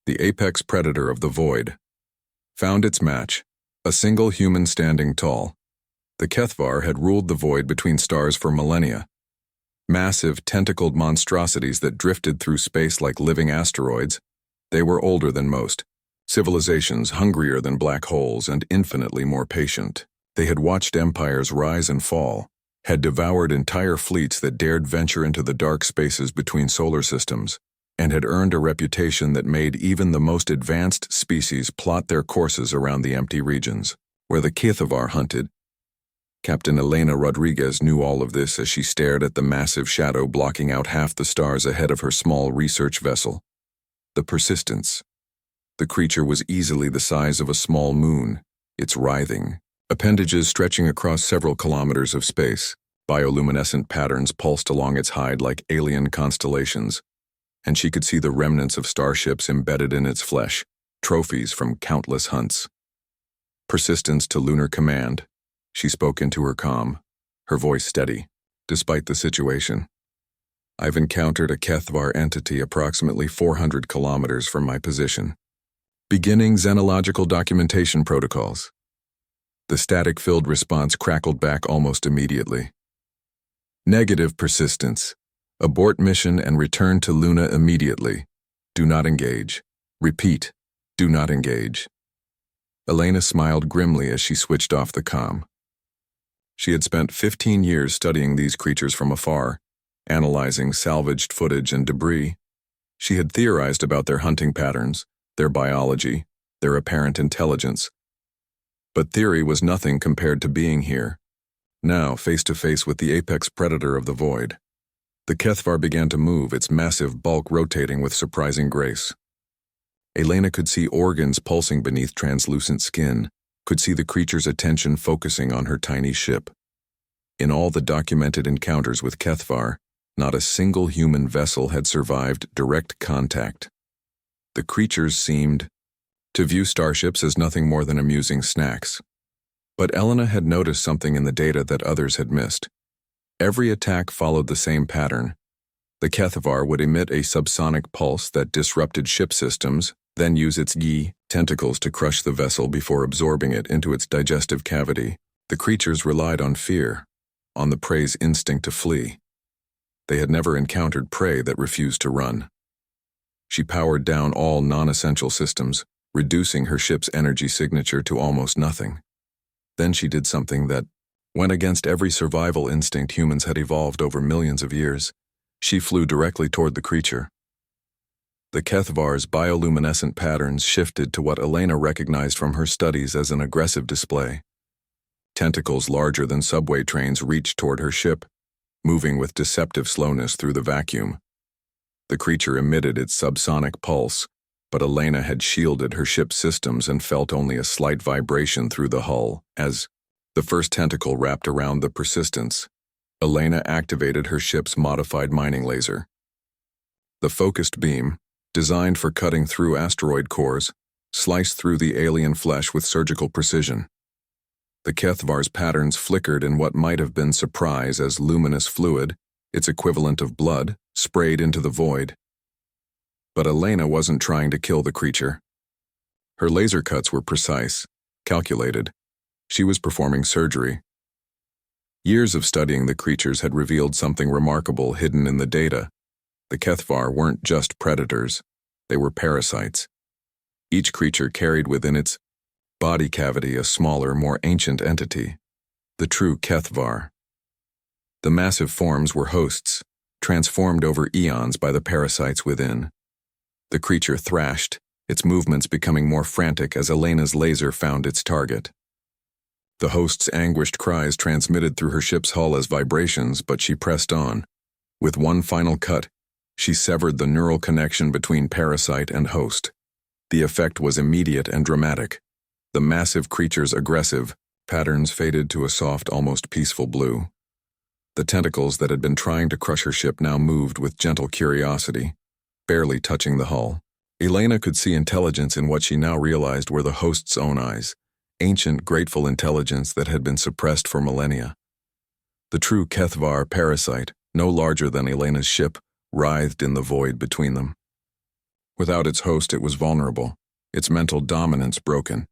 the apex predator of the void, found its match, a single human standing tall. The Kethvar had ruled the void between stars for millennia. Massive, tentacled monstrosities that drifted through space like living asteroids, they were older than most, civilizations hungrier than black holes and infinitely more patient. They had watched empires rise and fall, had devoured entire fleets that dared venture into the dark spaces between solar systems, and had earned a reputation that made even the most advanced species plot their courses around the empty regions where the Kethvar hunted. Captain Elena Rodriguez knew all of this as she stared at the massive shadow blocking out half the stars ahead of her small research vessel. The Persistence. The creature was easily the size of a small moon, its writhing appendages stretching across several kilometers of space. Bioluminescent patterns pulsed along its hide like alien constellations, and she could see the remnants of starships embedded in its flesh, trophies from countless hunts. Persistence to Lunar Command. She spoke into her comm, her voice steady, despite the situation. I've encountered a Kethvar entity approximately 400 kilometers from my position. Beginning xenological documentation protocols. The static-filled response crackled back almost immediately. Negative Persistence. Abort mission and return to Luna immediately. Do not engage. Repeat, do not engage. Elena smiled grimly as she switched off the comm. She had spent 15 years studying these creatures from afar, analyzing salvaged footage and debris. She had theorized about their hunting patterns, their biology, their apparent intelligence. But theory was nothing compared to being here, now face to face with the apex predator of the void. The Kethvar began to move, its massive bulk rotating with surprising grace. Elena could see organs pulsing beneath translucent skin, could see the creature's attention focusing on her tiny ship. In all the documented encounters with Kethvar, not a single human vessel had survived direct contact. The creatures seemed to view starships as nothing more than amusing snacks. But Elena had noticed something in the data that others had missed. Every attack followed the same pattern. The Kethvar would emit a subsonic pulse that disrupted ship systems, then use its tentacles to crush the vessel before absorbing it into its digestive cavity. The creatures relied on fear, on the prey's instinct to flee. They had never encountered prey that refused to run. She powered down all non-essential systems, reducing her ship's energy signature to almost nothing. Then she did something that went against every survival instinct humans had evolved over millions of years. She flew directly toward the creature. The Kethvar's bioluminescent patterns shifted to what Elena recognized from her studies as an aggressive display. Tentacles larger than subway trains reached toward her ship, moving with deceptive slowness through the vacuum. The creature emitted its subsonic pulse, but Elena had shielded her ship's systems and felt only a slight vibration through the hull as the first tentacle wrapped around the Persistence. Elena activated her ship's modified mining laser. The focused beam, designed for cutting through asteroid cores, sliced through the alien flesh with surgical precision. The Kethvar's patterns flickered in what might have been surprise as luminous fluid, its equivalent of blood, sprayed into the void. But Elena wasn't trying to kill the creature. Her laser cuts were precise, calculated. She was performing surgery. Years of studying the creatures had revealed something remarkable hidden in the data. The Kethvar weren't just predators, they were parasites. Each creature carried within its body cavity a smaller, more ancient entity, the true Kethvar. The massive forms were hosts, transformed over eons by the parasites within. The creature thrashed, its movements becoming more frantic as Elena's laser found its target. The host's anguished cries transmitted through her ship's hull as vibrations, but she pressed on. With one final cut, she severed the neural connection between parasite and host. The effect was immediate and dramatic. The massive creature's aggressive patterns faded to a soft, almost peaceful blue. The tentacles that had been trying to crush her ship now moved with gentle curiosity, barely touching the hull. Elena could see intelligence in what she now realized were the host's own eyes, ancient, grateful intelligence that had been suppressed for millennia. The true Kethvar parasite, no larger than Elena's ship, writhed in the void between them. Without its host, it was vulnerable, its mental dominance broken.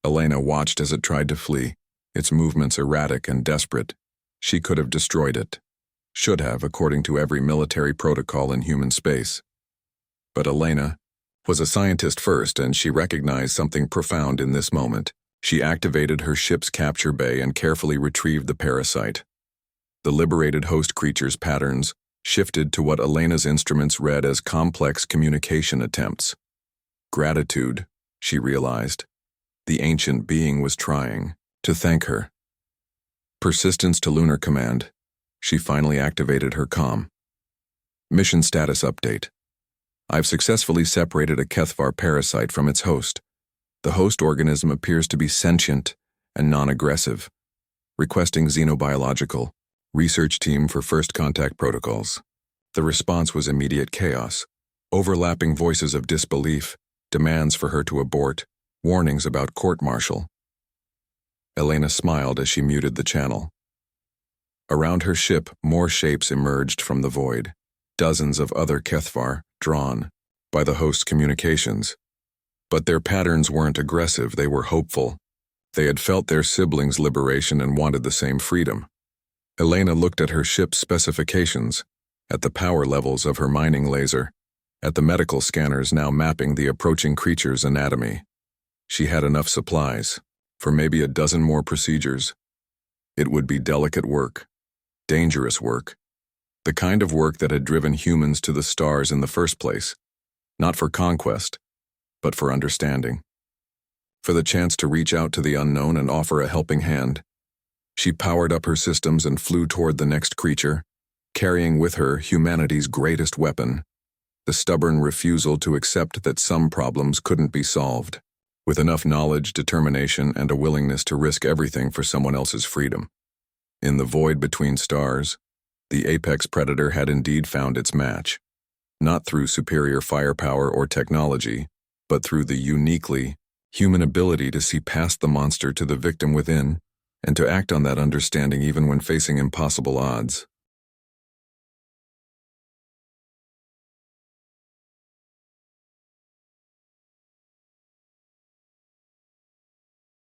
Elena watched as it tried to flee, its movements erratic and desperate. She could have destroyed it. Should have, according to every military protocol in human space. But Elena was a scientist first, and she recognized something profound in this moment. She activated her ship's capture bay and carefully retrieved the parasite. The liberated host creature's patterns shifted to what Elena's instruments read as complex communication attempts. Gratitude, she realized. The ancient being was trying to thank her. Persistence to Lunar Command. She finally activated her comm. Mission status update. I've successfully separated a Kethvar parasite from its host. The host organism appears to be sentient and non-aggressive. Requesting xenobiological research team for first contact protocols. The response was immediate chaos. Overlapping voices of disbelief, demands for her to abort, warnings about court-martial. Elena smiled as she muted the channel. Around her ship, more shapes emerged from the void. Dozens of other Kethvar, drawn by the host's communications. But their patterns weren't aggressive, they were hopeful. They had felt their siblings' liberation and wanted the same freedom. Elena looked at her ship's specifications, at the power levels of her mining laser, at the medical scanners now mapping the approaching creature's anatomy. She had enough supplies for maybe a dozen more procedures. It would be delicate work, dangerous work, the kind of work that had driven humans to the stars in the first place, not for conquest, but for understanding. For the chance to reach out to the unknown and offer a helping hand. She powered up her systems and flew toward the next creature, carrying with her humanity's greatest weapon, the stubborn refusal to accept that some problems couldn't be solved, with enough knowledge, determination, and a willingness to risk everything for someone else's freedom. In the void between stars, the apex predator had indeed found its match, not through superior firepower or technology, but through the uniquely human ability to see past the monster to the victim within, and to act on that understanding even when facing impossible odds.